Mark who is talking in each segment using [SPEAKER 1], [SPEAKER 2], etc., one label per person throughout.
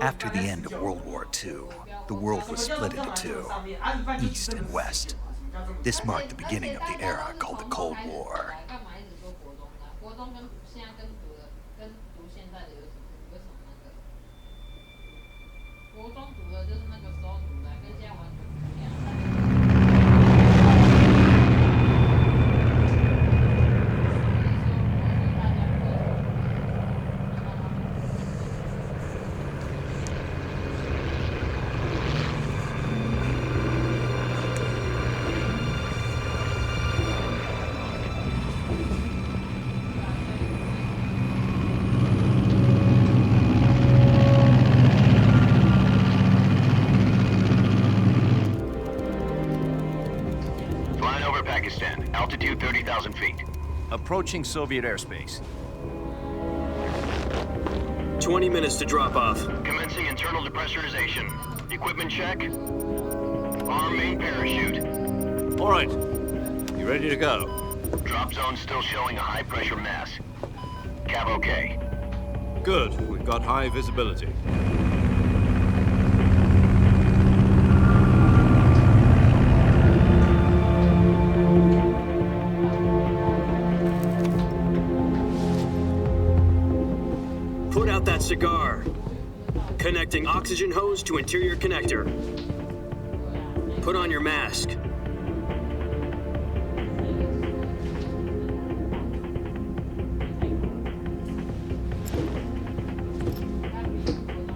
[SPEAKER 1] After the end of World War II, the world was split into two, East and West. This marked the beginning of the era called the Cold War.
[SPEAKER 2] Altitude 30,000 feet.
[SPEAKER 3] Approaching Soviet airspace.
[SPEAKER 4] 20 minutes to drop off.
[SPEAKER 2] Commencing internal depressurization. Equipment check. Arm main parachute.
[SPEAKER 3] All right. You ready to go?
[SPEAKER 2] Drop zone still showing a high pressure mass. Cav okay.
[SPEAKER 3] Good. We've got high visibility.
[SPEAKER 4] Put out that cigar. Connecting oxygen hose to interior connector. Put on your mask.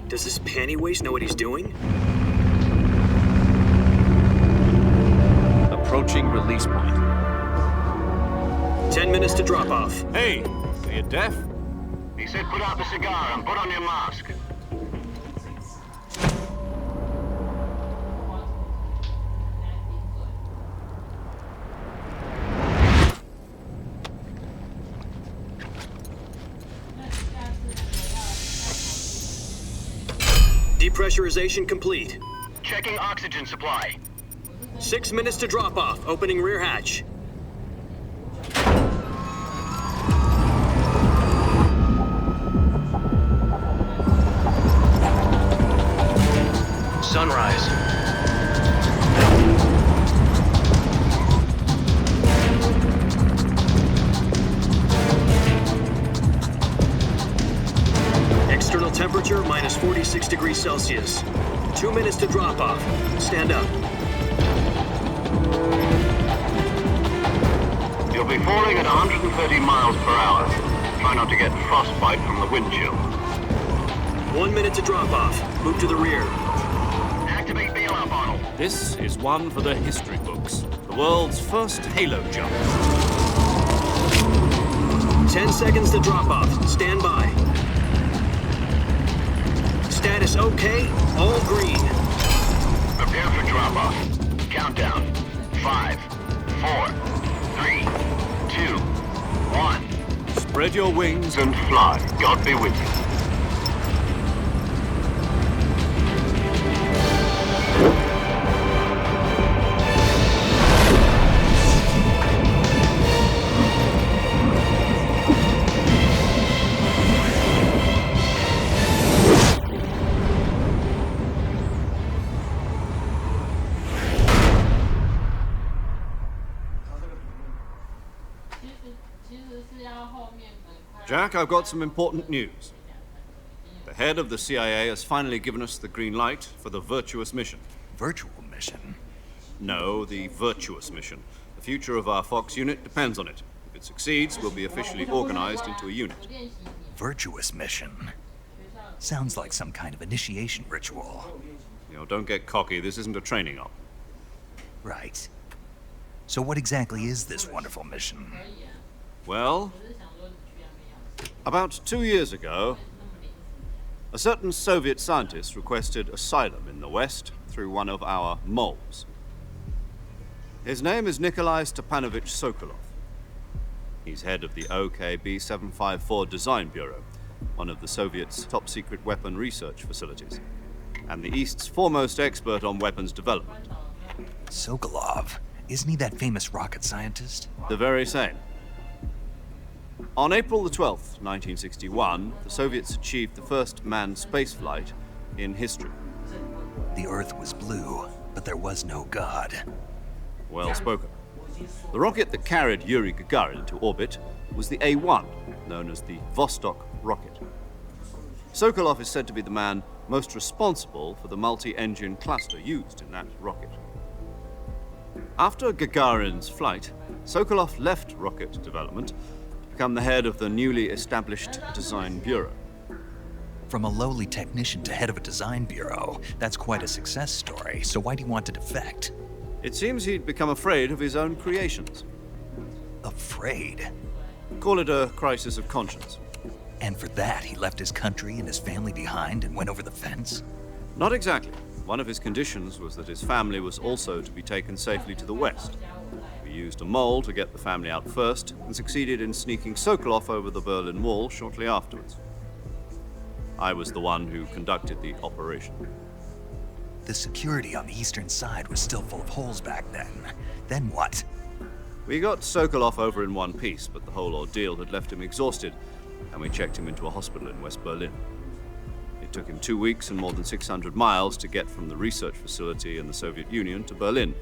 [SPEAKER 4] Does this panty waste know what he's doing?
[SPEAKER 3] Approaching release point.
[SPEAKER 4] 10 minutes to drop off.
[SPEAKER 3] Hey, are you deaf?
[SPEAKER 2] He said put out the cigar and put on your mask.
[SPEAKER 4] Depressurization complete.
[SPEAKER 2] Checking oxygen supply.
[SPEAKER 4] 6 minutes to drop off. Opening rear hatch.
[SPEAKER 2] Sunrise.
[SPEAKER 4] External temperature minus 46 degrees Celsius. 2 minutes to drop off. Stand up.
[SPEAKER 2] You'll be falling at 130 miles per hour. Try not to get frostbite from the wind chill.
[SPEAKER 4] 1 minute to drop off. Move to the rear.
[SPEAKER 2] Activate bailout bottle.
[SPEAKER 3] This is one for the history books. The world's first halo jump.
[SPEAKER 4] 10 seconds to drop off. Stand by. Status okay. All green.
[SPEAKER 2] Prepare for drop off. Countdown. 5, 4, 3, 2, 1.
[SPEAKER 3] Spread your wings
[SPEAKER 2] And fly. God be with you.
[SPEAKER 3] Jack, I've got some important news. The head of the CIA has finally given us the green light for the virtuous mission.
[SPEAKER 1] Virtual mission?
[SPEAKER 3] No, the virtuous mission. The future of our Fox unit depends on it. If it succeeds, we'll be officially organized into a unit.
[SPEAKER 1] Virtuous mission? Sounds like some kind of initiation ritual.
[SPEAKER 3] You know, don't get cocky. This isn't a training op.
[SPEAKER 1] Right. So what exactly is this wonderful mission?
[SPEAKER 3] Well, about 2 years ago, a certain Soviet scientist requested asylum in the West through one of our moles. His name is Nikolai Stepanovich Sokolov. He's head of the OKB 754 Design Bureau, one of the Soviets' top-secret weapon research facilities, and the East's foremost expert on weapons development.
[SPEAKER 1] Sokolov? Isn't he that famous rocket scientist?
[SPEAKER 3] The very same. On April the 12th, 1961, the Soviets achieved the first manned spaceflight in history.
[SPEAKER 1] The Earth was blue, but there was no God.
[SPEAKER 3] Well spoken. The rocket that carried Yuri Gagarin into orbit was the A-1, known as the Vostok rocket. Sokolov is said to be the man most responsible for the multi-engine cluster used in that rocket. After Gagarin's flight, Sokolov left rocket development to become the head of the newly established Design Bureau.
[SPEAKER 1] From a lowly technician to head of a design bureau, that's quite a success story, so why do you want to defect?
[SPEAKER 3] It seems he'd become afraid of his own creations.
[SPEAKER 1] Afraid?
[SPEAKER 3] Call it a crisis of conscience.
[SPEAKER 1] And for that, he left his country and his family behind and went over the fence?
[SPEAKER 3] Not exactly. One of his conditions was that his family was also to be taken safely to the west. We used a mole to get the family out first and succeeded in sneaking Sokolov over the Berlin Wall shortly afterwards. I was the one who conducted the operation.
[SPEAKER 1] The security on the eastern side was still full of holes back then. Then what?
[SPEAKER 3] We got Sokolov over in one piece, but the whole ordeal had left him exhausted, and we checked him into a hospital in West Berlin. It took him 2 weeks and more than 600 miles to get from the research facility in the Soviet Union to Berlin.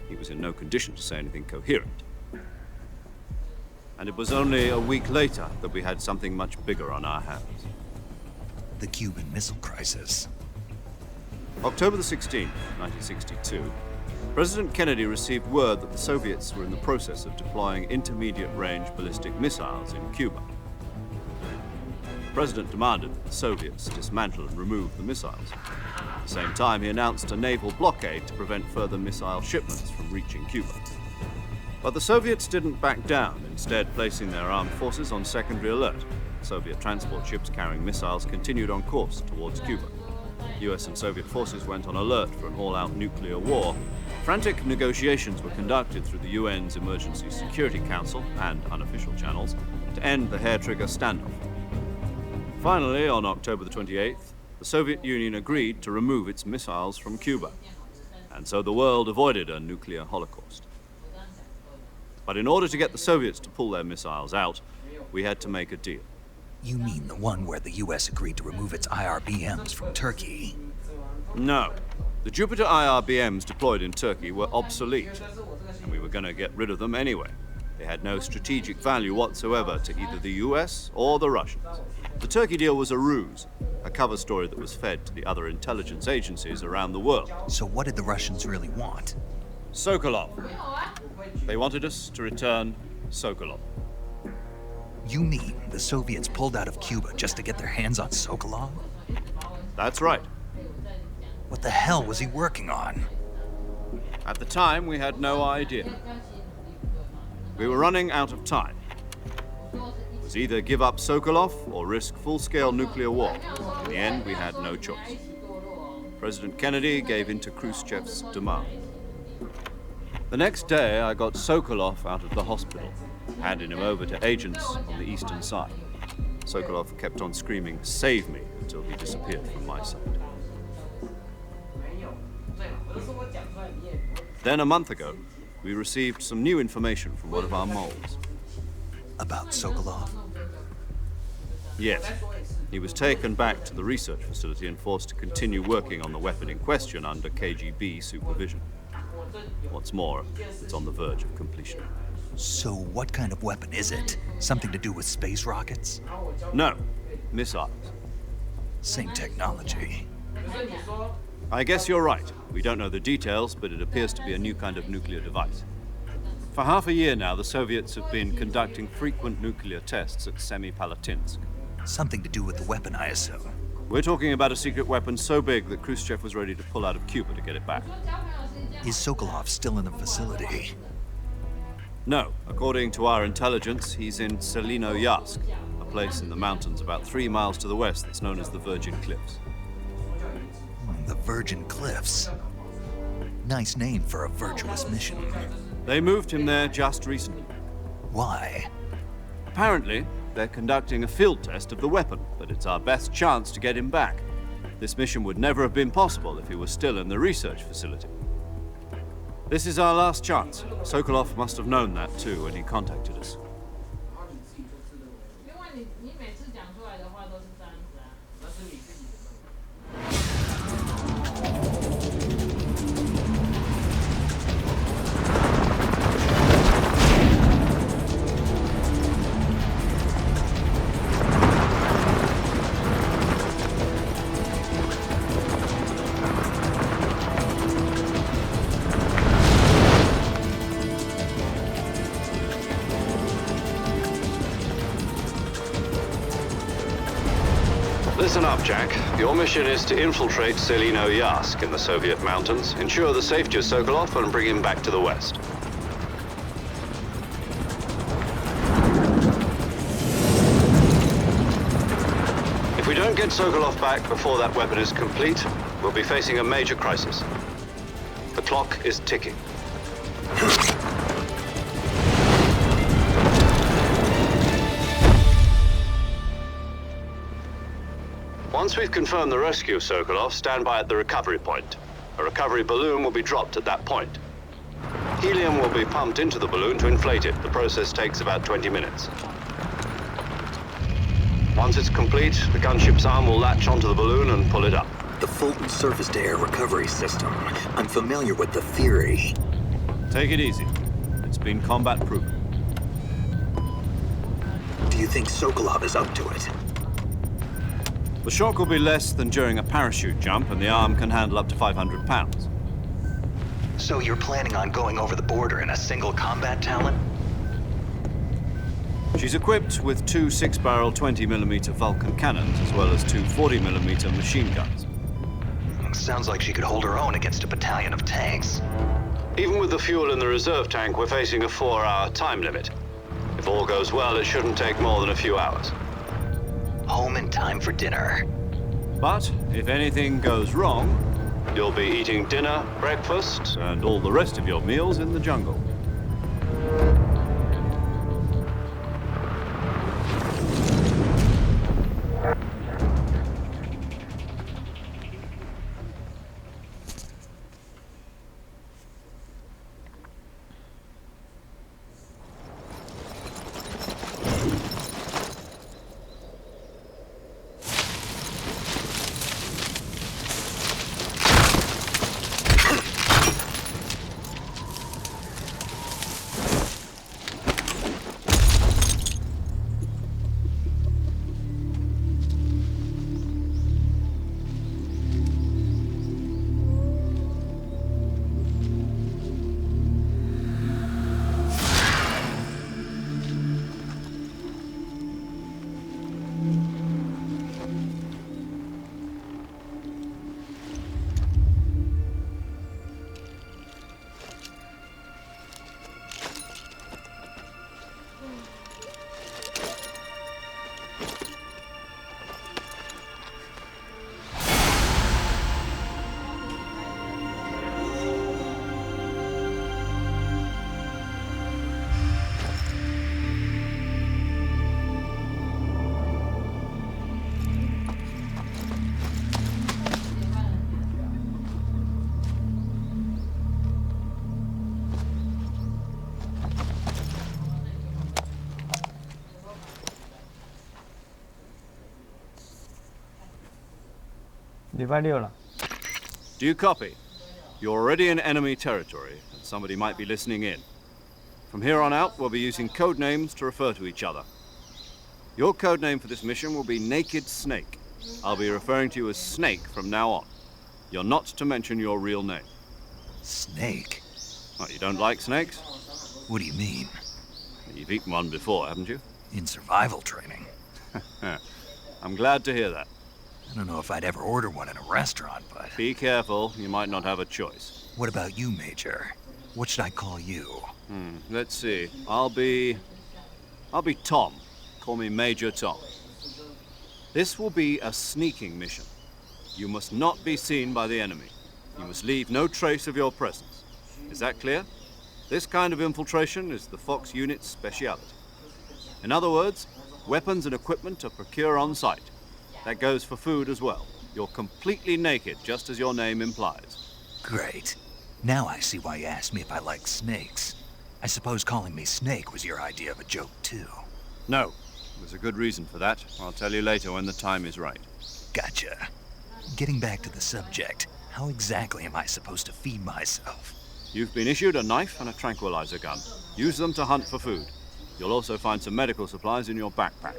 [SPEAKER 3] He was in no condition to say anything coherent. And it was only a week later that we had something much bigger on our hands.
[SPEAKER 1] The Cuban Missile Crisis.
[SPEAKER 3] October the 16th, 1962, President Kennedy received word that the Soviets were in the process of deploying intermediate-range ballistic missiles in Cuba. The President demanded that the Soviets dismantle and remove the missiles. At the same time, he announced a naval blockade to prevent further missile shipments from reaching Cuba. But the Soviets didn't back down, instead placing their armed forces on secondary alert. Soviet transport ships carrying missiles continued on course towards Cuba. US and Soviet forces went on alert for an all-out nuclear war. Frantic negotiations were conducted through the UN's Emergency Security Council and unofficial channels to end the hair-trigger standoff. Finally, on October the 28th, the Soviet Union agreed to remove its missiles from Cuba, and so the world avoided a nuclear holocaust. But in order to get the Soviets to pull their missiles out, we had to make a deal.
[SPEAKER 1] You mean the one where the US agreed to remove its IRBMs from Turkey?
[SPEAKER 3] No. The Jupiter IRBMs deployed in Turkey were obsolete, and we were going to get rid of them anyway. They had no strategic value whatsoever to either the US or the Russians. The Turkey deal was a ruse, a cover story that was fed to the other intelligence agencies around the world.
[SPEAKER 1] So what did the Russians really want?
[SPEAKER 3] Sokolov. They wanted us to return Sokolov.
[SPEAKER 1] You mean the Soviets pulled out of Cuba just to get their hands on Sokolov?
[SPEAKER 3] That's right.
[SPEAKER 1] What the hell was he working on?
[SPEAKER 3] At the time, we had no idea. We were running out of time. It was either give up Sokolov or risk full-scale nuclear war. In the end, we had no choice. President Kennedy gave in to Khrushchev's demand. The next day, I got Sokolov out of the hospital, handing him over to agents on the eastern side. Sokolov kept on screaming, "Save me," until he disappeared from my sight. Then a month ago, we received some new information from one of our moles.
[SPEAKER 1] About Sokolov?
[SPEAKER 3] Yes. He was taken back to the research facility and forced to continue working on the weapon in question under KGB supervision. What's more, it's on the verge of completion.
[SPEAKER 1] So what kind of weapon is it? Something to do with space rockets?
[SPEAKER 3] No, missiles.
[SPEAKER 1] Same technology.
[SPEAKER 3] I guess you're right. We don't know the details, but it appears to be a new kind of nuclear device. For half a year now, the Soviets have been conducting frequent nuclear tests at Semipalatinsk.
[SPEAKER 1] Something to do with the weapon, I assume.
[SPEAKER 3] We're talking about a secret weapon so big that Khrushchev was ready to pull out of Cuba to get it back.
[SPEAKER 1] Is Sokolov still in the facility?
[SPEAKER 3] No. According to our intelligence, he's in Selinoyarsk, a place in the mountains about 3 miles to the west that's known as the Virgin Cliffs.
[SPEAKER 1] The Virgin Cliffs. Nice name for a virtuous mission.
[SPEAKER 3] They moved him there just recently.
[SPEAKER 1] Why?
[SPEAKER 3] Apparently, they're conducting a field test of the weapon, but it's our best chance to get him back. This mission would never have been possible if he was still in the research facility. This is our last chance. Sokolov must have known that too when he contacted us.
[SPEAKER 2] Jack. Your mission is to infiltrate Selino Yask in the Soviet mountains, ensure the safety of Sokolov, and bring him back to the West. If we don't get Sokolov back before that weapon is complete, we'll be facing a major crisis. The clock is ticking. Once we've confirmed the rescue of Sokolov, stand by at the recovery point. A recovery balloon will be dropped at that point. Helium will be pumped into the balloon to inflate it. The process takes about 20 minutes. Once it's complete, the gunship's arm will latch onto the balloon and pull it up.
[SPEAKER 5] The Fulton surface-to-air recovery system. I'm familiar with the theory.
[SPEAKER 3] Take it easy. It's been combat-proven.
[SPEAKER 5] Do you think Sokolov is up to it?
[SPEAKER 3] The shock will be less than during a parachute jump, and the arm can handle up to 500 pounds.
[SPEAKER 1] So you're planning on going over the border in a single combat talent?
[SPEAKER 3] She's equipped with two 6-barrel 20mm Vulcan cannons, as well as two 40mm machine guns.
[SPEAKER 1] Sounds like she could hold her own against a battalion of tanks.
[SPEAKER 2] Even with the fuel in the reserve tank, we're facing a 4-hour time limit. If all goes well, it shouldn't take more than a few hours.
[SPEAKER 1] Home in time for dinner.
[SPEAKER 3] But if anything goes wrong,
[SPEAKER 2] You'll be eating dinner, breakfast,
[SPEAKER 3] and all the rest of your meals in the jungle. Do you copy? You're already in enemy territory, and somebody might be listening in. From here on out, we'll be using code names to refer to each other. Your code name for this mission will be Naked Snake. I'll be referring to you as Snake from now on. You're not to mention your real name.
[SPEAKER 1] Snake?
[SPEAKER 3] What, you don't like snakes?
[SPEAKER 1] What do you mean?
[SPEAKER 3] You've eaten one before, haven't you?
[SPEAKER 1] In survival training.
[SPEAKER 3] I'm glad to hear that.
[SPEAKER 1] I don't know if I'd ever order one in a restaurant, but...
[SPEAKER 3] Be careful, you might not have a choice.
[SPEAKER 1] What about you, Major? What should I call you?
[SPEAKER 3] Let's see. I'll be Tom. Call me Major Tom. This will be a sneaking mission. You must not be seen by the enemy. You must leave no trace of your presence. Is that clear? This kind of infiltration is the Fox unit's speciality. In other words, weapons and equipment are procured on site. That goes for food as well. You're completely naked, just as your name implies.
[SPEAKER 1] Great. Now I see why you asked me if I like snakes. I suppose calling me Snake was your idea of a joke, too.
[SPEAKER 3] No. There's a good reason for that. I'll tell you later when the time is right.
[SPEAKER 1] Gotcha. Getting back to the subject, how exactly am I supposed to feed myself?
[SPEAKER 3] You've been issued a knife and a tranquilizer gun. Use them to hunt for food. You'll also find some medical supplies in your backpack.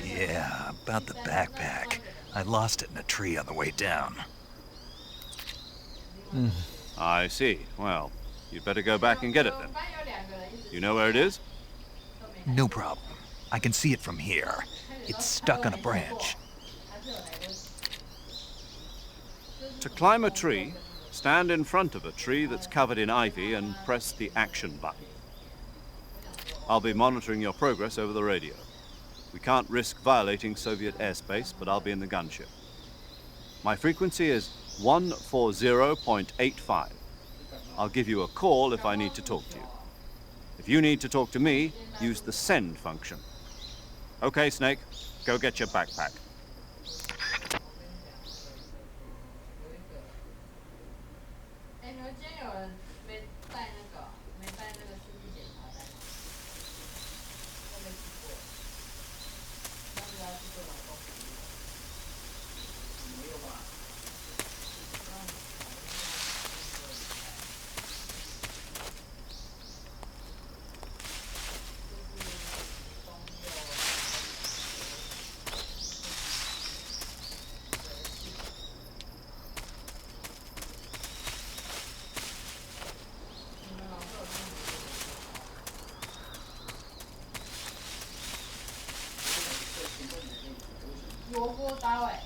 [SPEAKER 1] Yeah, about the backpack. I lost it in a tree on the way down.
[SPEAKER 3] I see. Well, you'd better go back and get it then. You know where it is?
[SPEAKER 1] No problem. I can see it from here. It's stuck on a branch.
[SPEAKER 3] To climb a tree, stand in front of a tree that's covered in ivy and press the action button. I'll be monitoring your progress over the radio. We can't risk violating Soviet airspace, but I'll be in the gunship. My frequency is 140.85. I'll give you a call if I need to talk to you. If you need to talk to me, use the send function. Okay, Snake, go get your backpack.
[SPEAKER 6] 萝卜刀哎。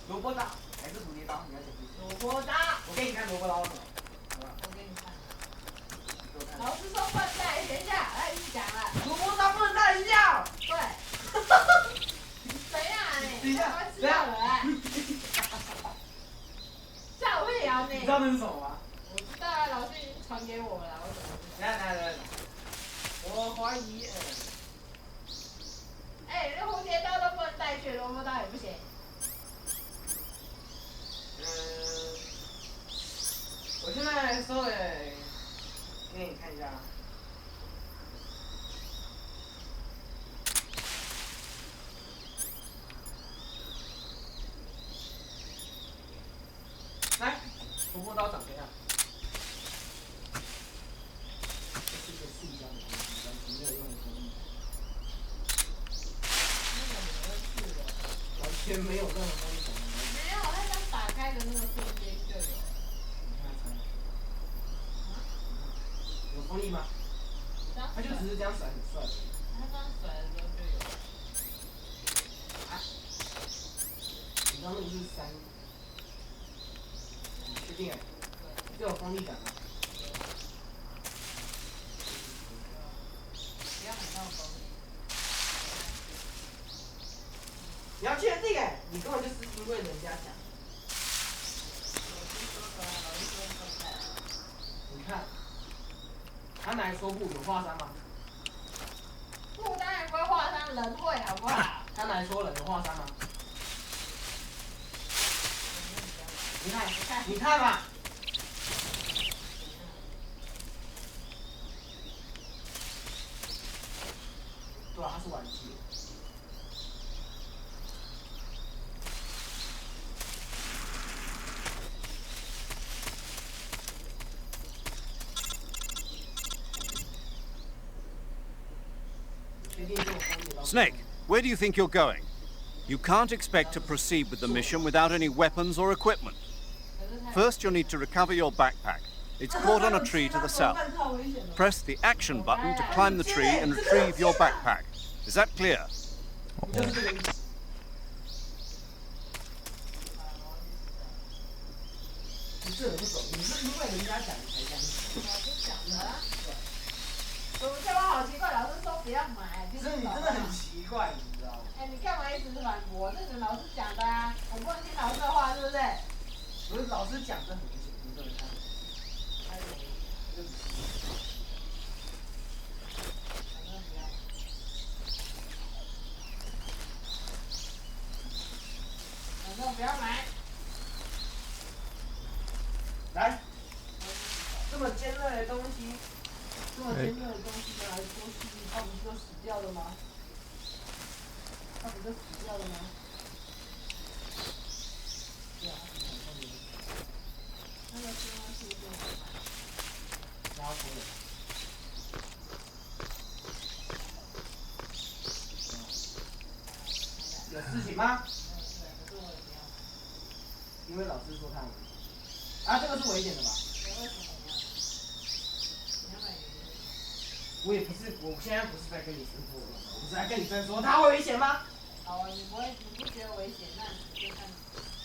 [SPEAKER 7] 萝卜刀还是蝴蝶刀？你要选
[SPEAKER 6] 萝卜刀。
[SPEAKER 7] 我给你看萝卜刀是什么？好吧。
[SPEAKER 6] 我给你看。老师说不能带，等一下，来你讲了。
[SPEAKER 7] 萝卜刀不能带一下。
[SPEAKER 6] 对。谁呀你？
[SPEAKER 7] 等一下，
[SPEAKER 6] 知道了哎。吓我一跳呢。
[SPEAKER 7] 你知道那是什么吗？
[SPEAKER 6] 我知道啊，老师已经传给我了，我怎么知道？
[SPEAKER 7] 来，我怀疑
[SPEAKER 6] 那蝴蝶刀都不能带去，萝卜刀也不行。
[SPEAKER 7] 我现在说的，给你看一下。来，萝卜刀长这样。这是个塑胶的东西，完全没有用的工艺。完全没有任何东西。
[SPEAKER 6] 没有，那张打开的那个瞬间就有。
[SPEAKER 7] 有锋利吗？它就只是这样甩很帅。
[SPEAKER 6] 它这样甩的时候就有。
[SPEAKER 7] 啊？你知道那个是3？确定哎？这有锋利感吗？
[SPEAKER 6] 不要很到锋利。
[SPEAKER 7] 你要确定哎？你根本就是因为人家讲。你看，他拿来说布有划伤吗？
[SPEAKER 6] 布当然不会划伤，人会好不好？
[SPEAKER 7] 他拿来说人有划伤吗？你看吧。对啊，它是玩具。
[SPEAKER 3] Snake, where do you think you're going? You can't expect to proceed with the mission without any weapons or equipment. First, you'll need to recover your backpack. It's caught on a tree to the south. Press the action button to climb the tree and retrieve your backpack. Is that clear?
[SPEAKER 7] 你这人不懂，你是因为人家讲你才相信。
[SPEAKER 6] 老师讲的。我叫我好奇怪，老师说不要买。
[SPEAKER 7] 可是你真的很奇怪，你知道吗？
[SPEAKER 6] 你干嘛一直反驳？这是老师讲的啊，我不能听老师的话，对不对？
[SPEAKER 7] 不是老师讲的很明显，你这么看。
[SPEAKER 6] 反正不要买。
[SPEAKER 7] 来，这么尖锐的东西，这么尖锐的东西拿来说戏，它不就死掉了吗？它不就死掉了吗？对啊，那个是那是就拉回来。有事情吗？因为老师说他危险。啊，这个是危险的吧？我也不是，我现在不是在跟你争说，我不是在跟你争说他会危险吗？
[SPEAKER 6] 好啊，你不觉得危险，那你就看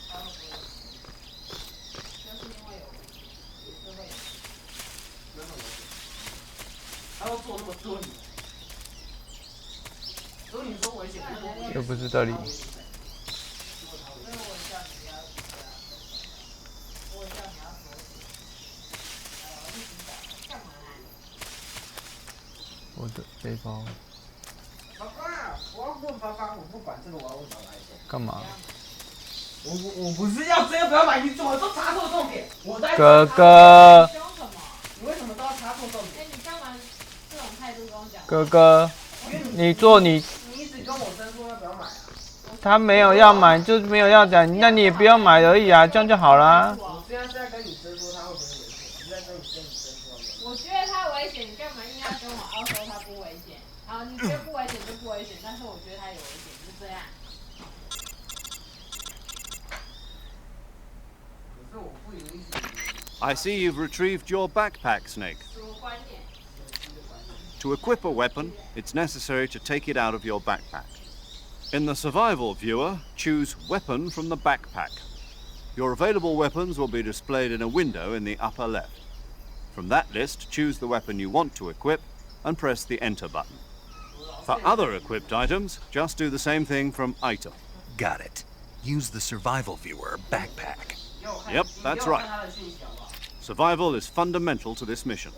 [SPEAKER 6] 他会不会危险，就是因为有危险，也是会有。
[SPEAKER 7] 没有危险，他都做那么多年，所以你说危险，
[SPEAKER 8] 又不是这里。我的背包。
[SPEAKER 7] 爸爸，我要问爸爸，我不管这个，我要问爸爸一下。
[SPEAKER 8] 干嘛？
[SPEAKER 7] 我不是要这个不要买，你怎么都插错重点？我在。
[SPEAKER 8] 哥哥。
[SPEAKER 6] 凶什么？
[SPEAKER 7] 你为什么都要插错重点？
[SPEAKER 6] 你干嘛这种态度跟我讲？
[SPEAKER 8] 哥哥，你做你。
[SPEAKER 7] 你一直跟我争说要不要买啊？
[SPEAKER 8] 他没有要买，就是没有要讲，那你也不要买而已啊，这样就好啦。
[SPEAKER 7] 我现在是在跟你争说他会不会危险，我是在跟你争说。
[SPEAKER 6] 我觉得他危险，你干嘛硬要跟我凹说他不危险？好，你觉得不危险就不危险，但是我觉得他有危险，就这样。
[SPEAKER 7] 可是我不允许。
[SPEAKER 3] I see you've retrieved your backpack, Snake. To equip a weapon, it's necessary to take it out of your backpack. In the survival viewer, choose Weapon from the backpack. Your available weapons will be displayed in a window in the upper left. From that list, choose the weapon you want to equip and press the Enter button. For other equipped items, just do the same thing from Item.
[SPEAKER 1] Got it. Use the survival viewer backpack.
[SPEAKER 3] Yep, that's right. Survival is fundamental to this mission.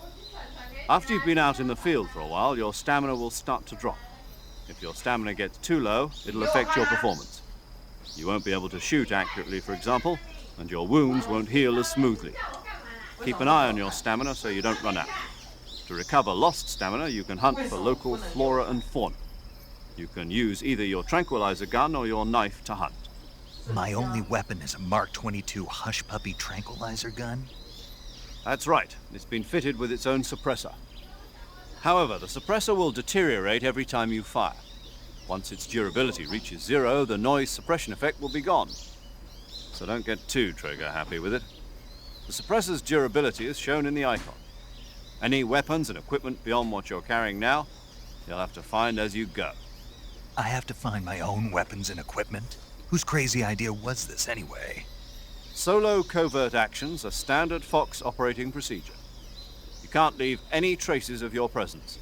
[SPEAKER 3] After you've been out in the field for a while, your stamina will start to drop. If your stamina gets too low, it'll affect your performance. You won't be able to shoot accurately, for example, and your wounds won't heal as smoothly. Keep an eye on your stamina so you don't run out. To recover lost stamina, you can hunt for local flora and fauna. You can use either your tranquilizer gun or your knife to hunt.
[SPEAKER 1] My only weapon is a Mark 22 Hush Puppy tranquilizer gun?
[SPEAKER 3] That's right. It's been fitted with its own suppressor. However, the suppressor will deteriorate every time you fire. Once its durability reaches 0, the noise suppression effect will be gone. So don't get too trigger happy with it. The suppressor's durability is shown in the icon. Any weapons and equipment beyond what you're carrying now, you'll have to find as you go.
[SPEAKER 1] I have to find my own weapons and equipment? Whose crazy idea was this anyway?
[SPEAKER 3] Solo covert actions are standard Fox operating procedure. You can't leave any traces of your presence.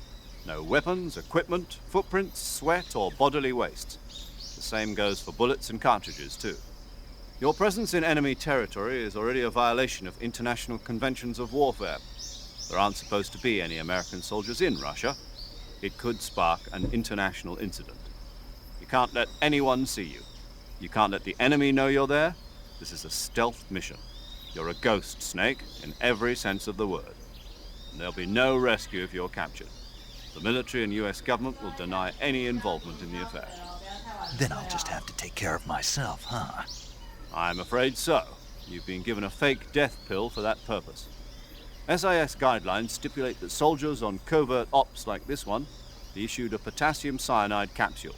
[SPEAKER 3] No weapons, equipment, footprints, sweat, or bodily waste. The same goes for bullets and cartridges, too. Your presence in enemy territory is already a violation of international conventions of warfare. There aren't supposed to be any American soldiers in Russia. It could spark an international incident. You can't let anyone see you. You can't let the enemy know you're there. This is a stealth mission. You're a ghost, Snake, in every sense of the word. And there'll be no rescue if you're captured. The military and US government will deny any involvement in the affair.
[SPEAKER 1] Then I'll just have to take care of myself, huh?
[SPEAKER 3] I'm afraid so. You've been given a fake death pill for that purpose. SIS guidelines stipulate that soldiers on covert ops like this one be issued a potassium cyanide capsule.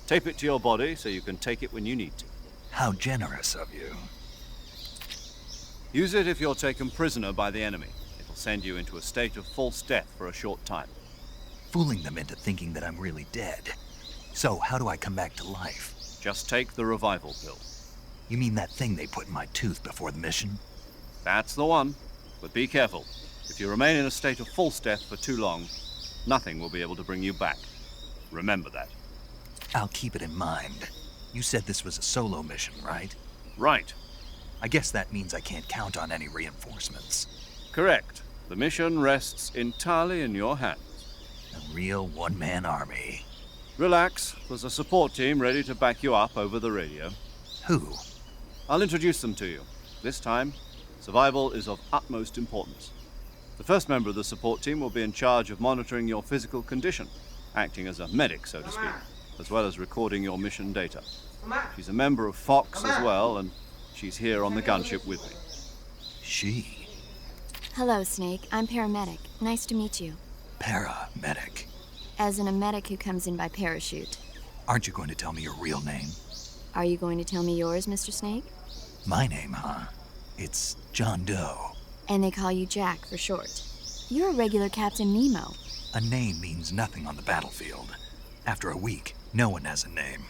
[SPEAKER 3] Tape it to your body so you can take it when you need to.
[SPEAKER 1] How generous of you.
[SPEAKER 3] Use it if you're taken prisoner by the enemy. It'll send you into a state of false death for a short time.
[SPEAKER 1] Fooling them into thinking that I'm really dead. So, how do I come back to life?
[SPEAKER 3] Just take the revival pill.
[SPEAKER 1] You mean that thing they put in my tooth before the mission?
[SPEAKER 3] That's the one. But be careful. If you remain in a state of false death for too long, nothing will be able to bring you back. Remember that.
[SPEAKER 1] I'll keep it in mind. You said this was a solo mission, right?
[SPEAKER 3] Right.
[SPEAKER 1] I guess that means I can't count on any reinforcements.
[SPEAKER 3] Correct. The mission rests entirely in your hands.
[SPEAKER 1] A real one-man army.
[SPEAKER 3] Relax. There's a support team ready to back you up over the radio.
[SPEAKER 1] Who?
[SPEAKER 3] I'll introduce them to you. This time, survival is of utmost importance. The first member of the support team will be in charge of monitoring your physical condition, acting as a medic, so to speak, as well as recording your mission data. She's a member of Fox as well, and she's here on the gunship with me.
[SPEAKER 1] She?
[SPEAKER 9] Hello, Snake. I'm paramedic. Nice to meet you.
[SPEAKER 1] Paramedic.
[SPEAKER 9] As in a medic who comes in by parachute.
[SPEAKER 1] Aren't you going to tell me your real name?
[SPEAKER 9] Are you going to tell me yours, Mr. Snake?
[SPEAKER 1] My name, huh? It's John Doe.
[SPEAKER 9] And they call you Jack for short. You're a regular Captain Nemo.
[SPEAKER 1] A name means nothing on the battlefield. After a week, no one has a name.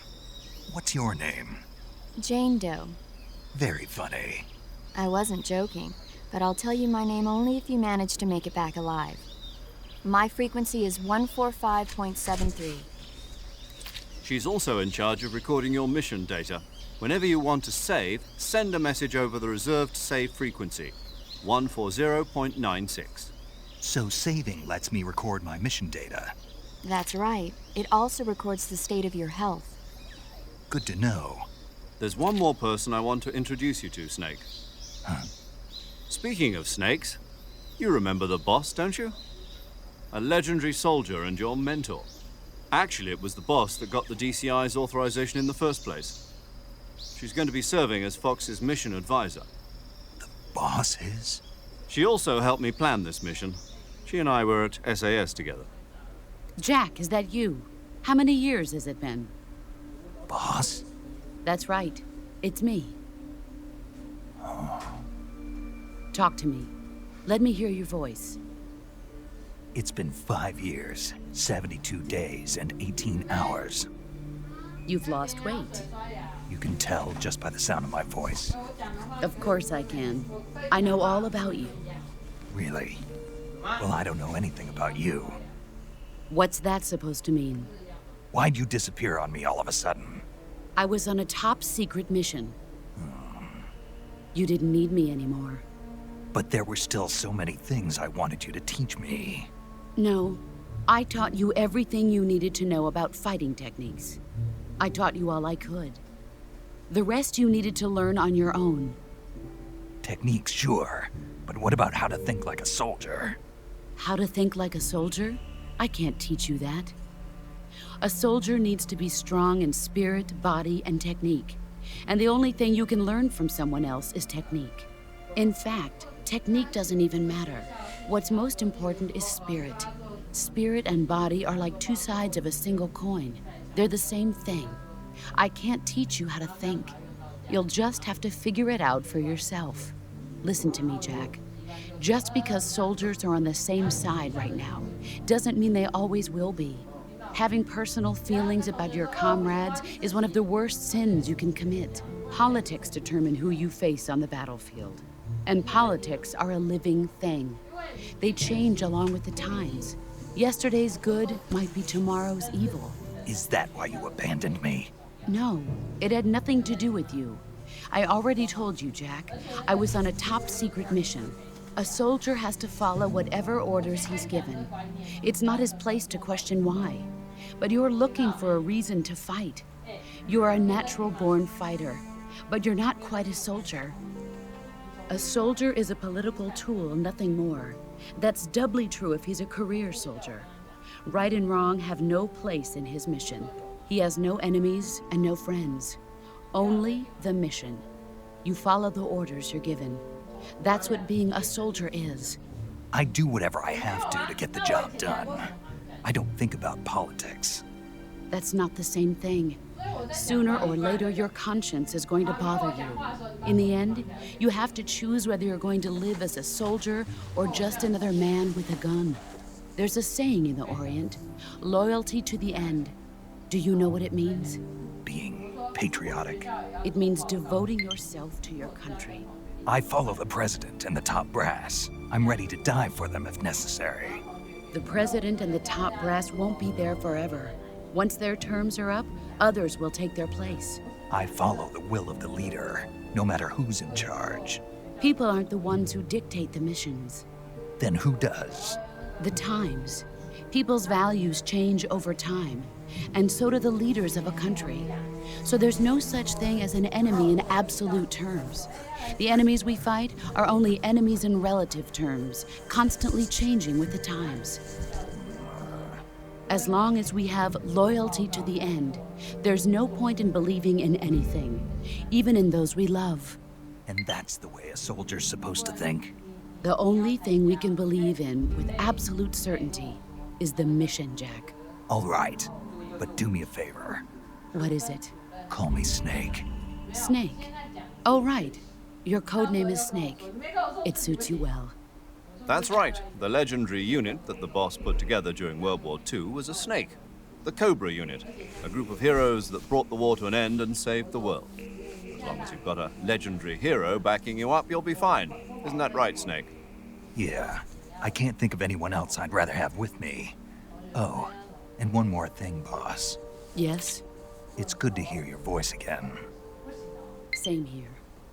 [SPEAKER 1] What's your name?
[SPEAKER 9] Jane Doe.
[SPEAKER 1] Very funny.
[SPEAKER 9] I wasn't joking, but I'll tell you my name only if you manage to make it back alive. My frequency is 145.73.
[SPEAKER 3] She's also in charge of recording your mission data. Whenever you want to save, send a message over the reserved save frequency, 140.96.
[SPEAKER 1] So saving lets me record my mission data.
[SPEAKER 9] That's right. It also records the state of your health.
[SPEAKER 1] Good to know.
[SPEAKER 3] There's one more person I want to introduce you to, Snake.
[SPEAKER 1] Huh?
[SPEAKER 3] Speaking of snakes, you remember the boss, don't you? A legendary soldier and your mentor. Actually, it was the boss that got the DCI's authorization in the first place. She's going to be serving as Fox's mission advisor.
[SPEAKER 1] The boss is?
[SPEAKER 3] She also helped me plan this mission. She and I were at SAS together.
[SPEAKER 10] Jack, is that you? How many years has it been?
[SPEAKER 1] Boss?
[SPEAKER 10] That's right. It's me. Talk to me. Let me hear your voice.
[SPEAKER 1] It's been 5 years, 72 days, and 18 hours.
[SPEAKER 10] You've lost weight.
[SPEAKER 1] You can tell just by the sound of my voice.
[SPEAKER 10] Of course I can. I know all about you.
[SPEAKER 1] Really? Well, I don't know anything about you.
[SPEAKER 10] What's that supposed to mean?
[SPEAKER 1] Why'd you disappear on me all of a sudden?
[SPEAKER 10] I was on a top-secret mission. You didn't need me anymore.
[SPEAKER 1] But there were still so many things I wanted you to teach me.
[SPEAKER 10] No. I taught you everything you needed to know about fighting techniques. I taught you all I could. The rest you needed to learn on your own.
[SPEAKER 1] Techniques, sure. But what about how to think like a soldier?
[SPEAKER 10] How to think like a soldier? I can't teach you that. A soldier needs to be strong in spirit, body, and technique. And the only thing you can learn from someone else is technique. In fact, technique doesn't even matter. What's most important is spirit. Spirit and body are like two sides of a single coin. They're the same thing. I can't teach you how to think. You'll just have to figure it out for yourself. Listen to me, Jack. Just because soldiers are on the same side right now doesn't mean they always will be. Having personal feelings about your comrades is one of the worst sins you can commit. Politics determine who you face on the battlefield. And politics are a living thing. They change along with the times. Yesterday's good might be tomorrow's evil.
[SPEAKER 1] Is that why you abandoned me?
[SPEAKER 10] No, it had nothing to do with you. I already told you, Jack. I was on a top-secret mission. A soldier has to follow whatever orders he's given. It's not his place to question why. But you're looking for a reason to fight. You're a natural-born fighter, but you're not quite a soldier. A soldier is a political tool, nothing more. That's doubly true if he's a career soldier. Right and wrong have no place in his mission. He has no enemies and no friends. Only the mission. You follow the orders you're given. That's what being a soldier is.
[SPEAKER 1] I do whatever I have to get the job done. I don't think about politics.
[SPEAKER 10] That's not the same thing. Sooner or later, your conscience is going to bother you. In the end, you have to choose whether you're going to live as a soldier or just another man with a gun. There's a saying in the Orient, loyalty to the end. Do you know what it means?
[SPEAKER 1] Being patriotic.
[SPEAKER 10] It means devoting yourself to your country.
[SPEAKER 1] I follow the president and the top brass. I'm ready to die for them if necessary.
[SPEAKER 10] The president and the top brass won't be there forever. Once their terms are up, others will take their place.
[SPEAKER 1] I follow the will of the leader, no matter who's in charge.
[SPEAKER 10] People aren't the ones who dictate the missions.
[SPEAKER 1] Then who does?
[SPEAKER 10] The times. People's values change over time, and so do the leaders of a country. So there's no such thing as an enemy in absolute terms. The enemies we fight are only enemies in relative terms, constantly changing with the times. As long as we have loyalty to the end, there's no point in believing in anything, even in those we love.
[SPEAKER 1] And that's the way a soldier's supposed to think?
[SPEAKER 10] The only thing we can believe in with absolute certainty is the mission, Jack.
[SPEAKER 1] All right, but do me a favor.
[SPEAKER 10] What is it?
[SPEAKER 1] Call me Snake.
[SPEAKER 10] Snake? Oh, right. Your code name is Snake. It suits you well.
[SPEAKER 3] That's right. The legendary unit that the boss put together during World War II was a snake. The Cobra Unit, a group of heroes that brought the war to an end and saved the world. As long as you've got a legendary hero backing you up, you'll be fine. Isn't that right, Snake?
[SPEAKER 1] Yeah, I can't think of anyone else I'd rather have with me. Oh, and one more thing, boss.
[SPEAKER 10] Yes?
[SPEAKER 1] It's good to hear your voice again.
[SPEAKER 10] Same here.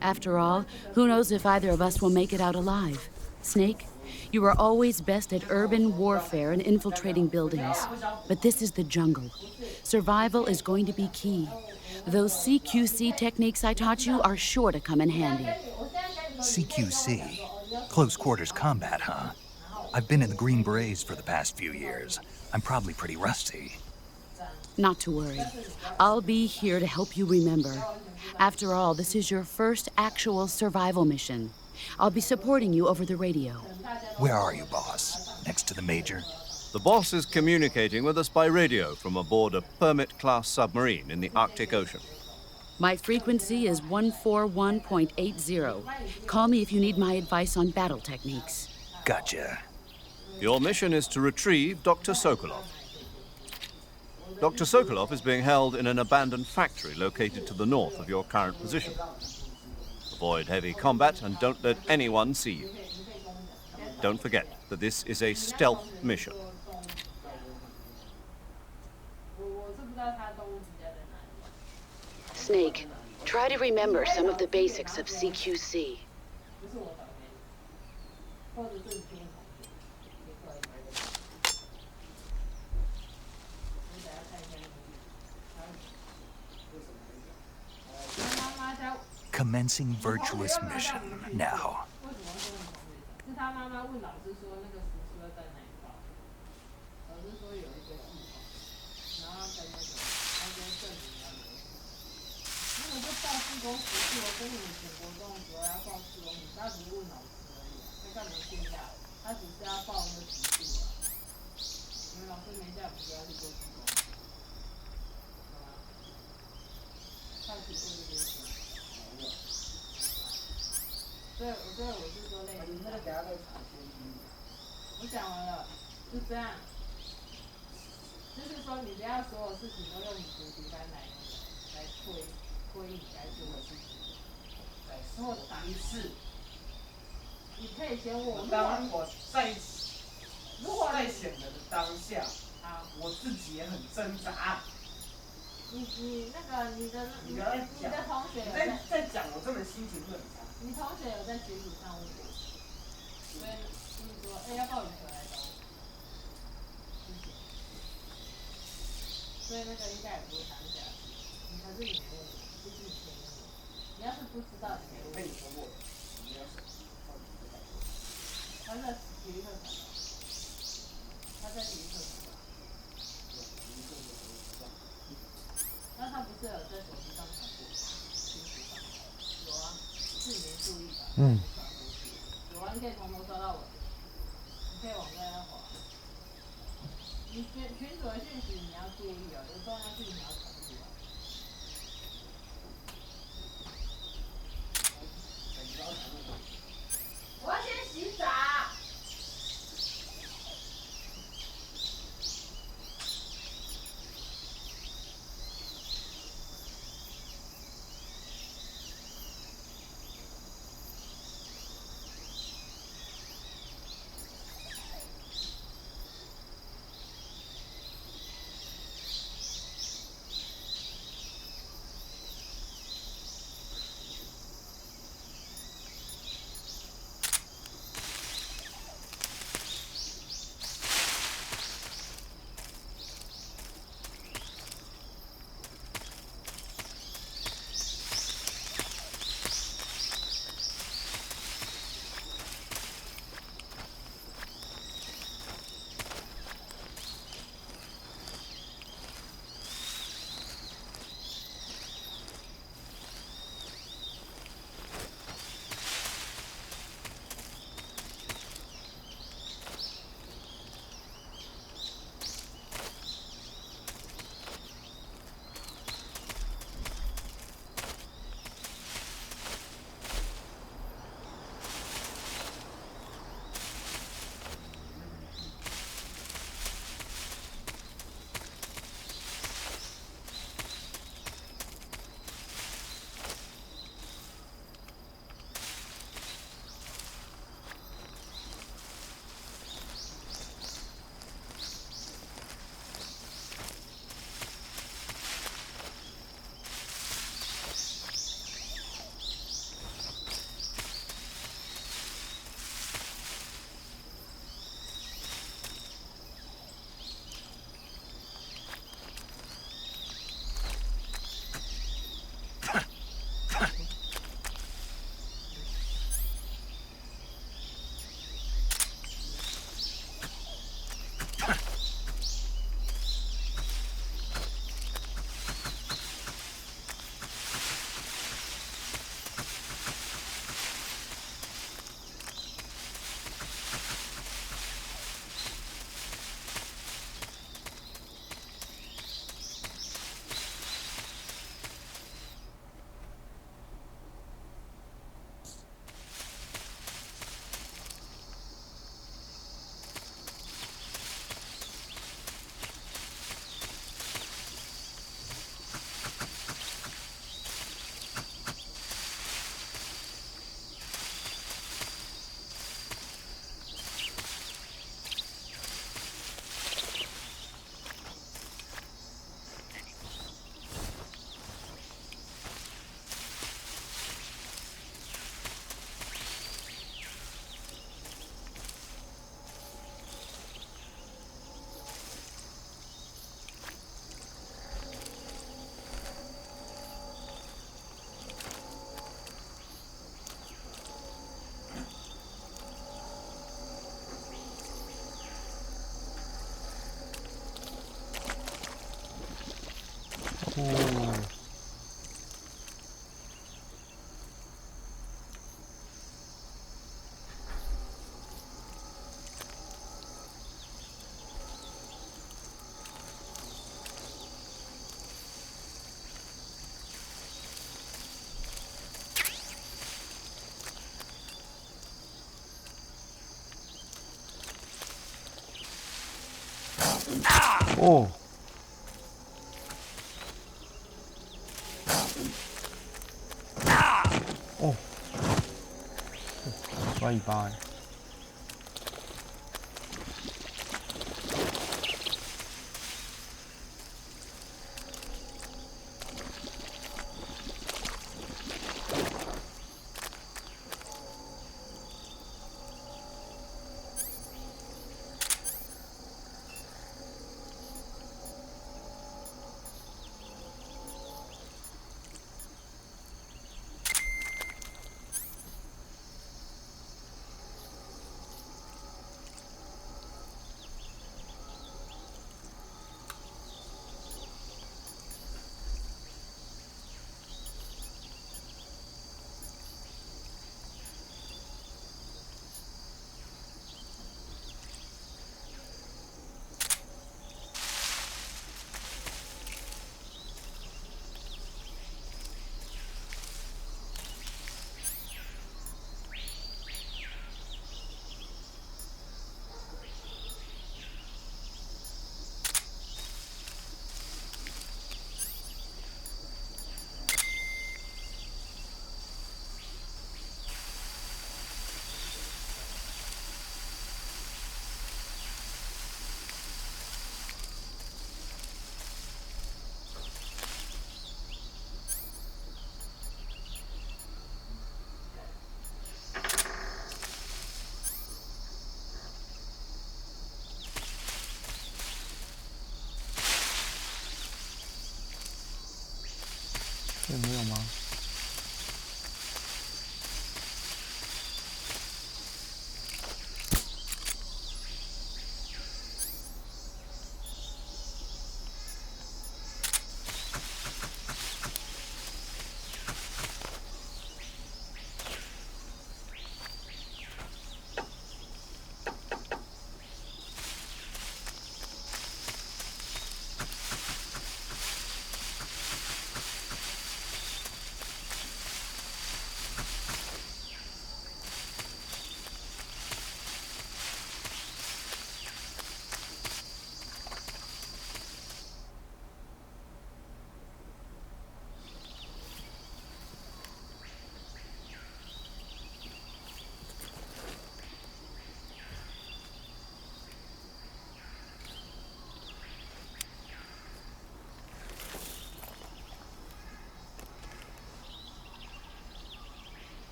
[SPEAKER 10] After all, who knows if either of us will make it out alive? Snake, you are always best at urban warfare and infiltrating buildings. But this is the jungle. Survival is going to be key. Those CQC techniques I taught you are sure to come in handy.
[SPEAKER 1] CQC? Close quarters combat, huh? I've been in the Green Berets for the past few years. I'm probably pretty rusty.
[SPEAKER 10] Not to worry. I'll be here to help you remember. After all, this is your first actual survival mission. I'll be supporting you over the radio.
[SPEAKER 1] Where are you, boss? Next to the Major?
[SPEAKER 3] The boss is communicating with us by radio from aboard a Permit-class submarine in the Arctic Ocean.
[SPEAKER 10] My frequency is 141.80. Call me if you need my advice on battle techniques.
[SPEAKER 1] Gotcha.
[SPEAKER 3] Your mission is to retrieve Dr. Sokolov. Dr. Sokolov is being held in an abandoned factory located to the north of your current position. Avoid heavy combat and don't let anyone see you. Don't forget that this is a stealth mission.
[SPEAKER 10] Snake, try to remember some of the basics of CQC.
[SPEAKER 1] Commencing virtuous mission now.
[SPEAKER 6] 我讲完了，就这样。就是说，你不要所有事情都用你读书单来推你该做的事情。然后打一次，你可以先问我。
[SPEAKER 7] 当我在选择的当下，我自己也很挣扎。
[SPEAKER 6] 你的同学
[SPEAKER 7] 在讲，我真的心情会很差。
[SPEAKER 6] 你同学有在群组上问我，所以就是说，要报羽球来找我。所以那个应该也不会当下，可是你没问我，就是你先问我。你要是不知道，你没问我。跟你说过，你要是他在体育课程，他在体育课程。那他不是有在手机上传过？有啊，是你没注意吧？有啊，你可以从头刷到尾，你可以往下滑。你群组的讯息你要注意哦，有重要事情你要传出来。我要先洗澡。
[SPEAKER 8] 哦。哦，哦，抓尾巴哎！这没有吗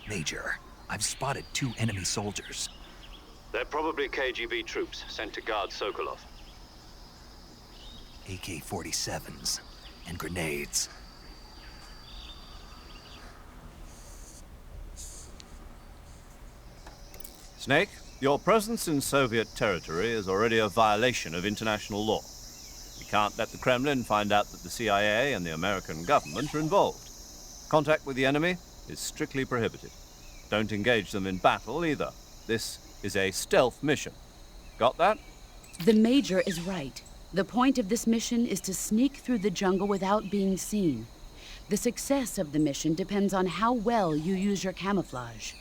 [SPEAKER 8] ？Major,
[SPEAKER 1] I've spotted 2 enemy soldiers.
[SPEAKER 2] They're probably KGB troops sent to guard Sokolov.
[SPEAKER 1] AK-47s and grenades.
[SPEAKER 3] Snake, your presence in Soviet territory is already a violation of international law. We can't let the Kremlin find out that the CIA and the American government are involved. Contact with the enemy is strictly prohibited. Don't engage them in battle either. This is a stealth mission. Got that?
[SPEAKER 10] The Major is right. The point of this mission is to sneak through the jungle without being seen. The success of the mission depends on how well you use your camouflage.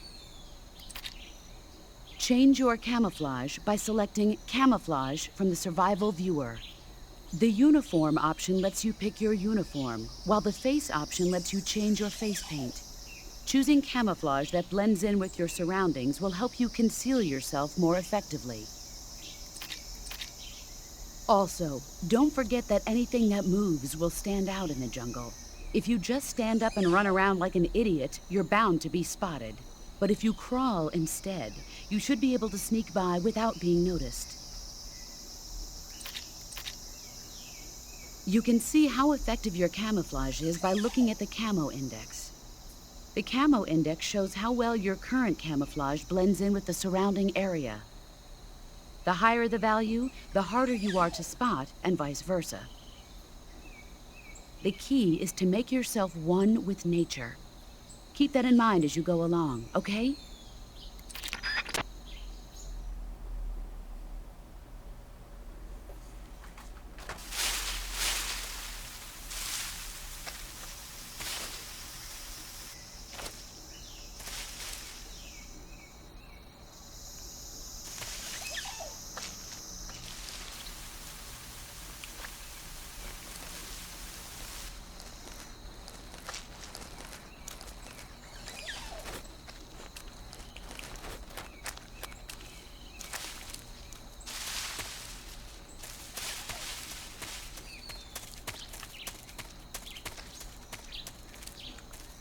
[SPEAKER 10] Change your camouflage by selecting Camouflage from the Survival Viewer. The Uniform option lets you pick your uniform, while the Face option lets you change your face paint. Choosing camouflage that blends in with your surroundings will help you conceal yourself more effectively. Also, don't forget that anything that moves will stand out in the jungle. If you just stand up and run around like an idiot, you're bound to be spotted. But if you crawl instead, you should be able to sneak by without being noticed. You can see how effective your camouflage is by looking at the Camo Index. The Camo Index shows how well your current camouflage blends in with the surrounding area. The higher the value, the harder you are to spot, and vice versa. The key is to make yourself one with nature. Keep that in mind as you go along, okay?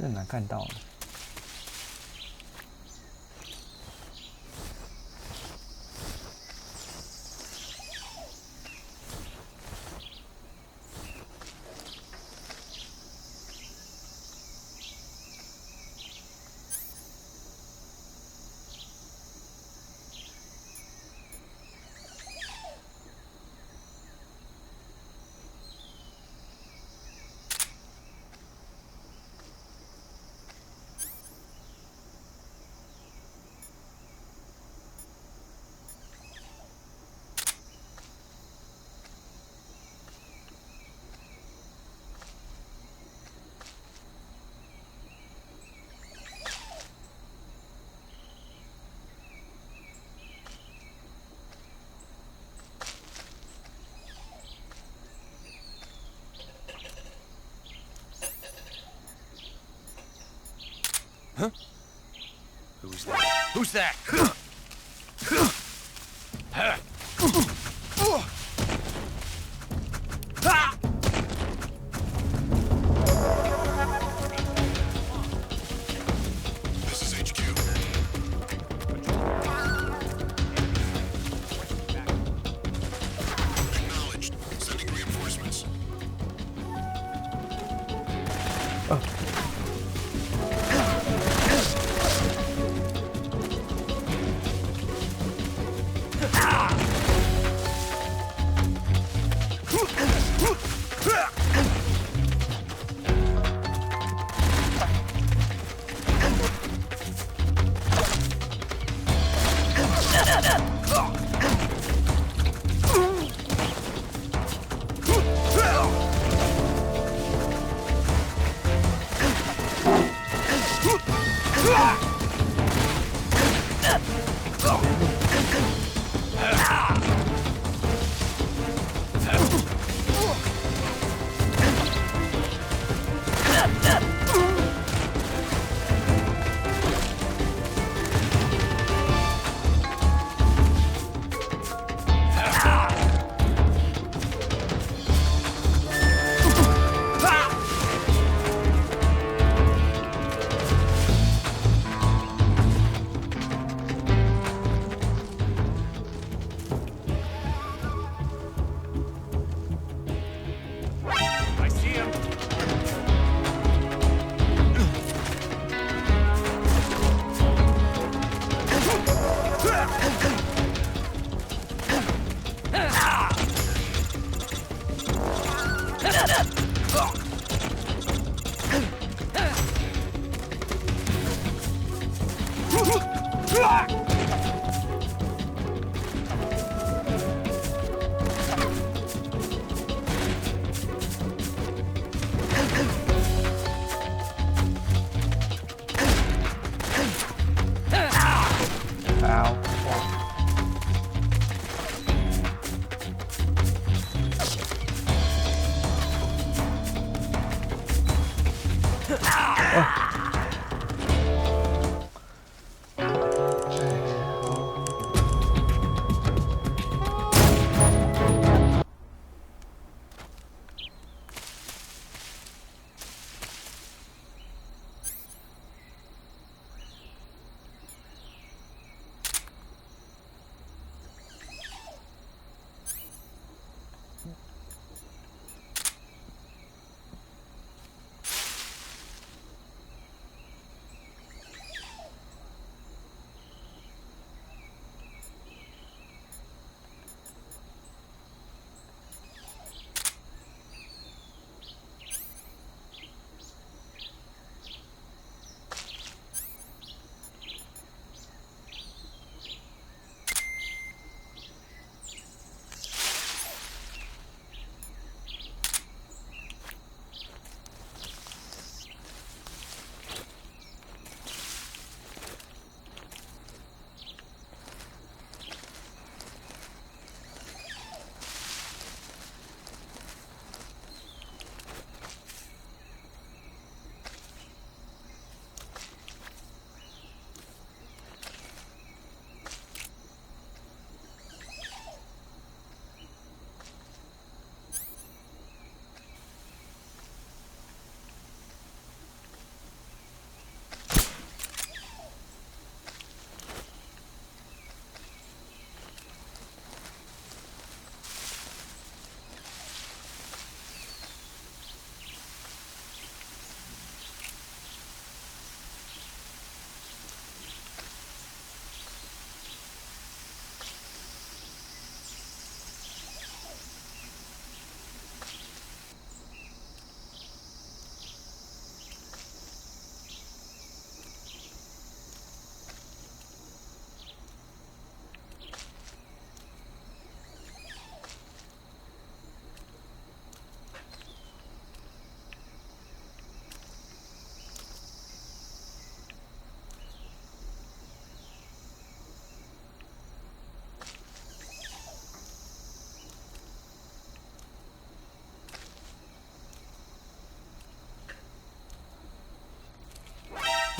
[SPEAKER 8] 很难看到了。
[SPEAKER 1] Huh? Who's that? Who's that?
[SPEAKER 11] This is HQ. Acknowledged. Sending reinforcements.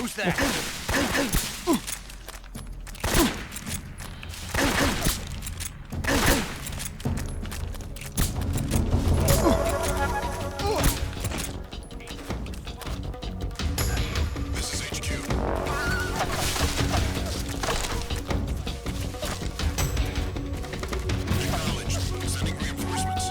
[SPEAKER 11] Who's that? This is HQ. Acknowledged. Sending reinforcements.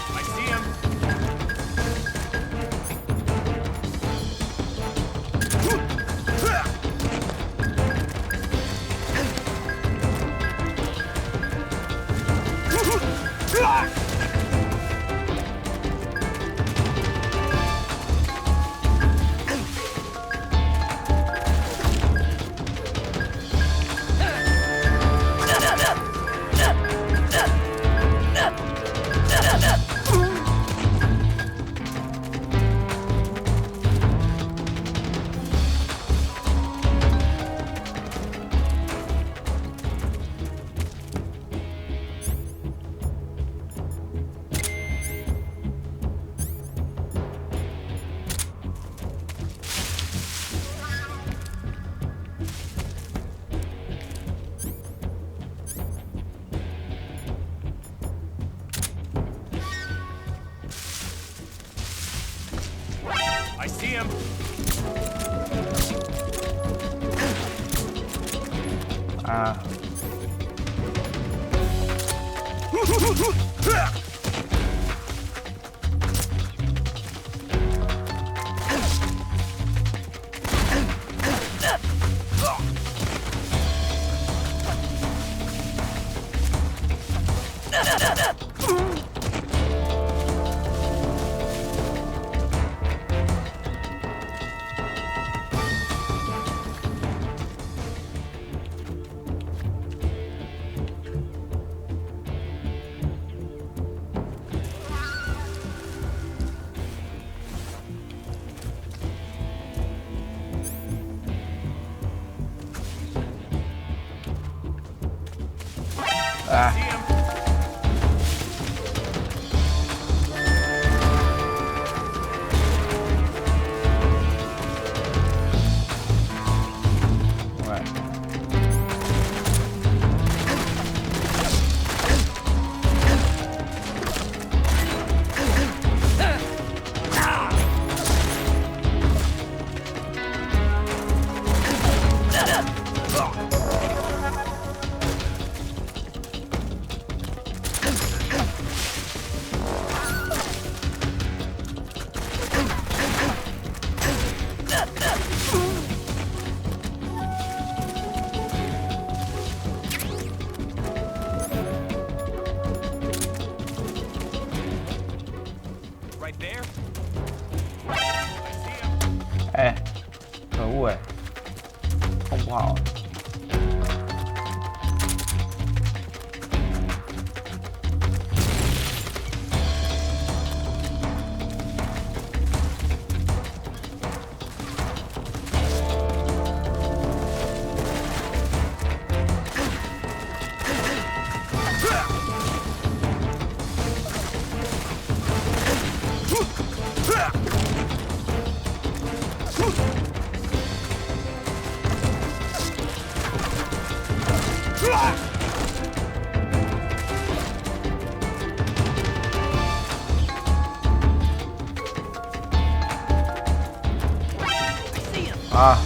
[SPEAKER 11] I see him. I see him.
[SPEAKER 8] Ah. Ah. Ouais.
[SPEAKER 11] Right there.
[SPEAKER 8] 哎，可恶哎，控不好。啊！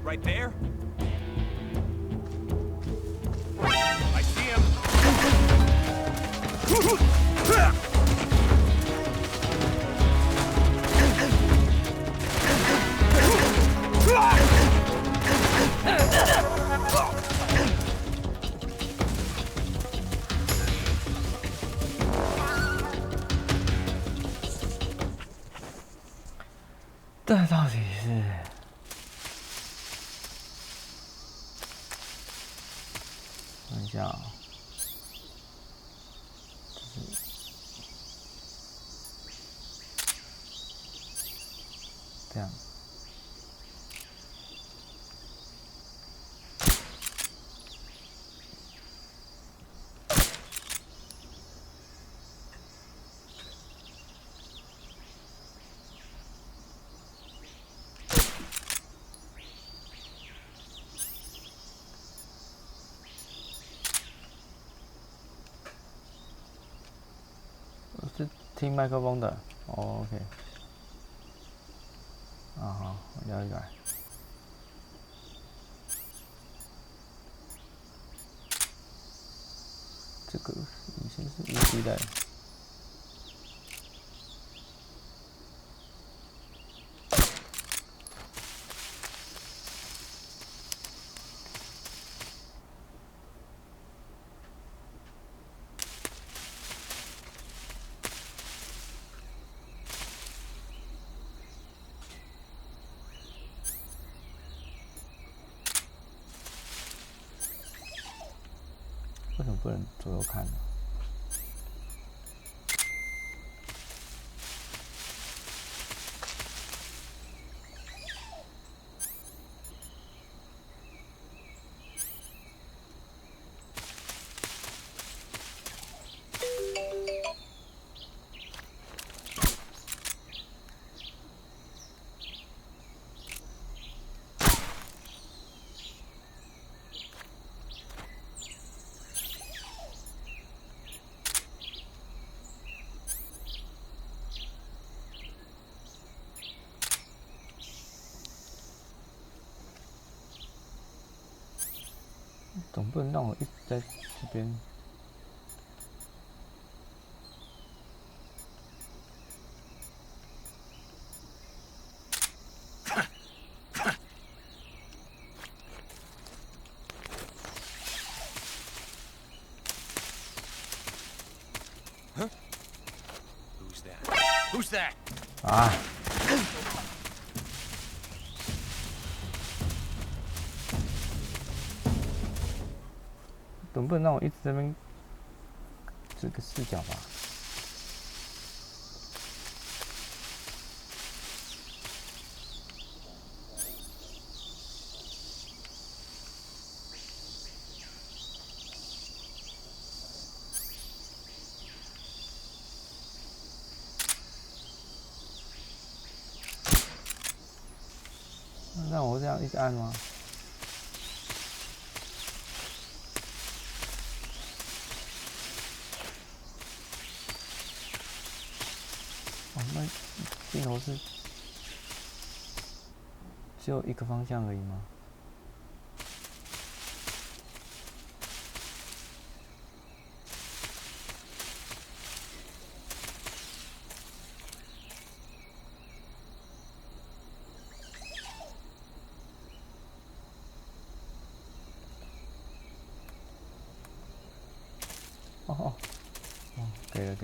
[SPEAKER 11] Right there? I see him.
[SPEAKER 8] 这到底是？看一下啊，这样。是听麦克风的，哦 ，OK， 啊好，了解。这个以前是无敌的。为什么不能左右看呢？总不能让我一直在这边。
[SPEAKER 11] Who's that?
[SPEAKER 8] 啊！总不能让我一直在那边这个视角吧？那我这样一直按吗？哦，那镜头是只有一个方向而已吗？哦，给了。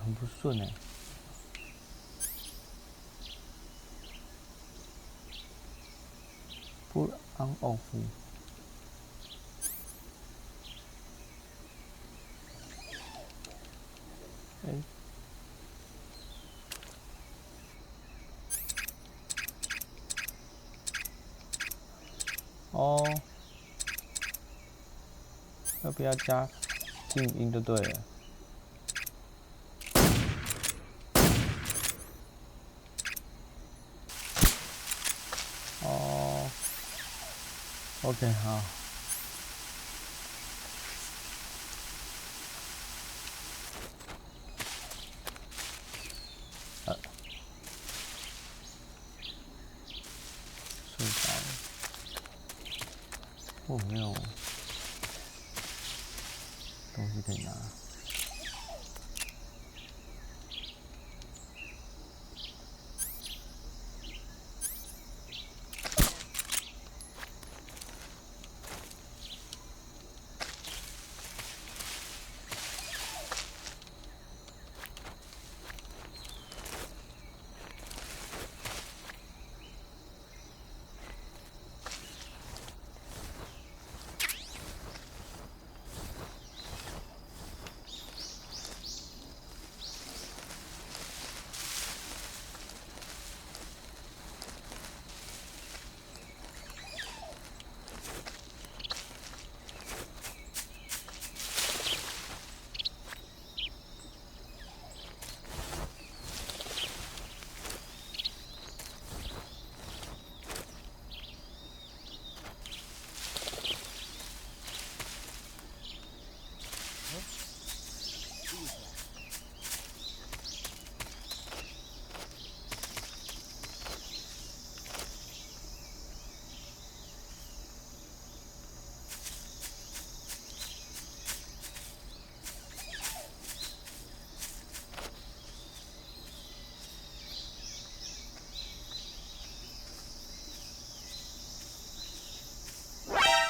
[SPEAKER 8] 很不顺哎。Pull on off。哦，要不要加静音就对了。哦 ，OK， 好。睡着了。我没有东西可以拿。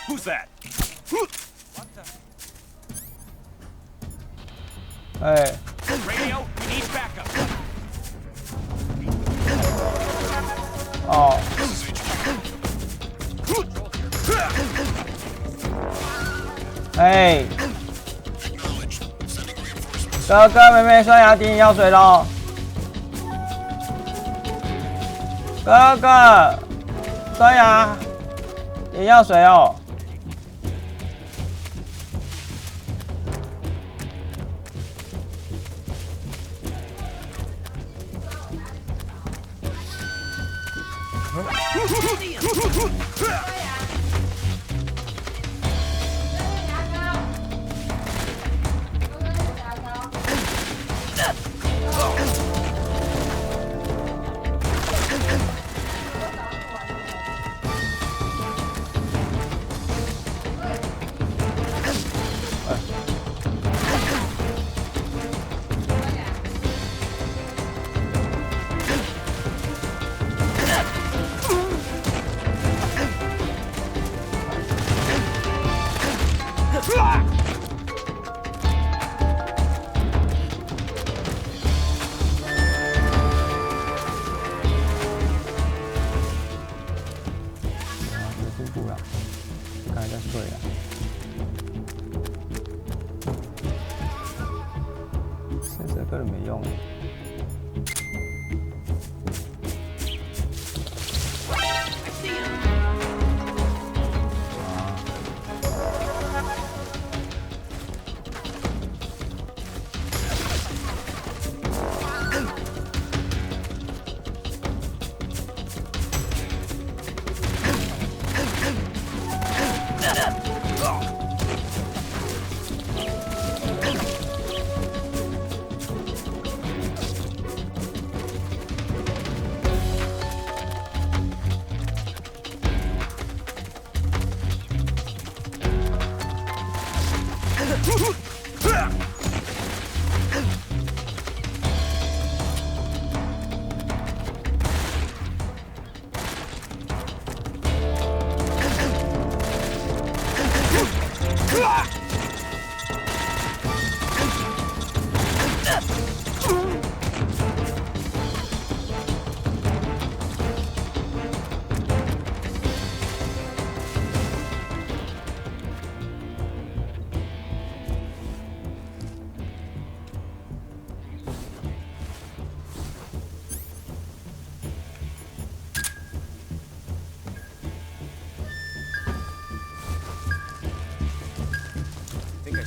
[SPEAKER 11] Who's that? What the?
[SPEAKER 8] Hey.
[SPEAKER 11] Radio, we need backup.
[SPEAKER 8] Oh. Hey. 哥哥妹妹刷牙点饮料水喽。哥哥，刷牙点饮料水哦。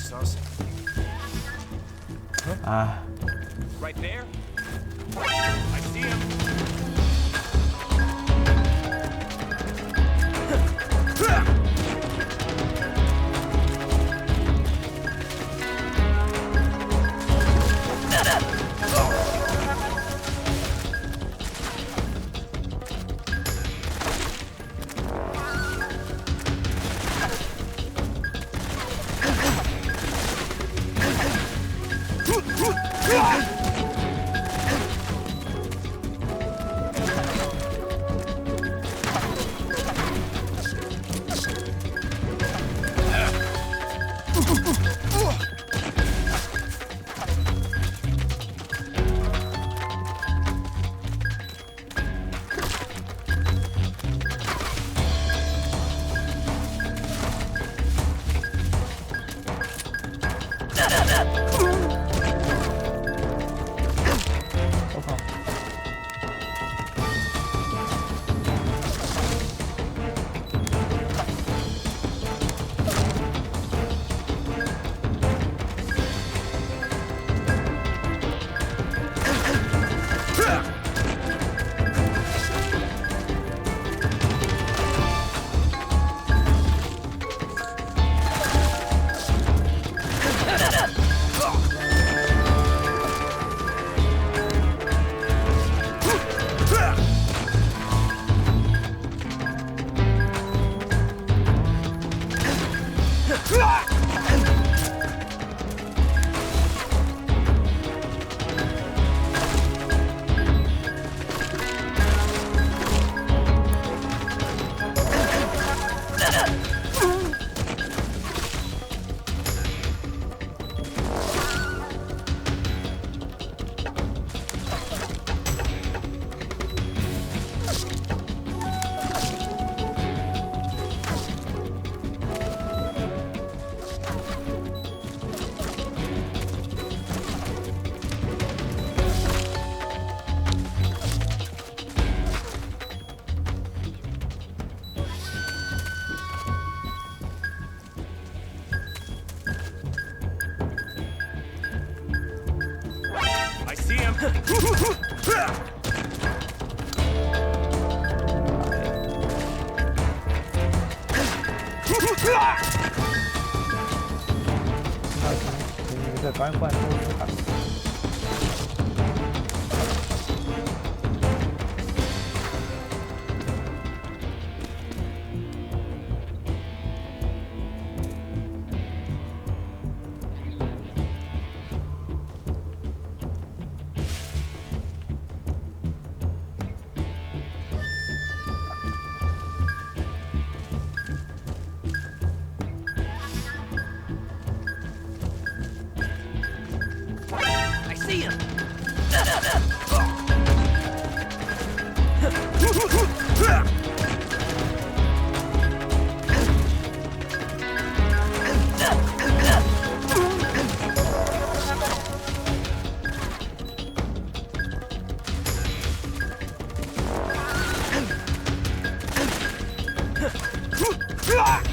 [SPEAKER 11] sauce.
[SPEAKER 8] 啊，
[SPEAKER 11] Right there. I see him. I see him.
[SPEAKER 8] 这赶快收拾它。
[SPEAKER 11] See him.
[SPEAKER 7] Ah!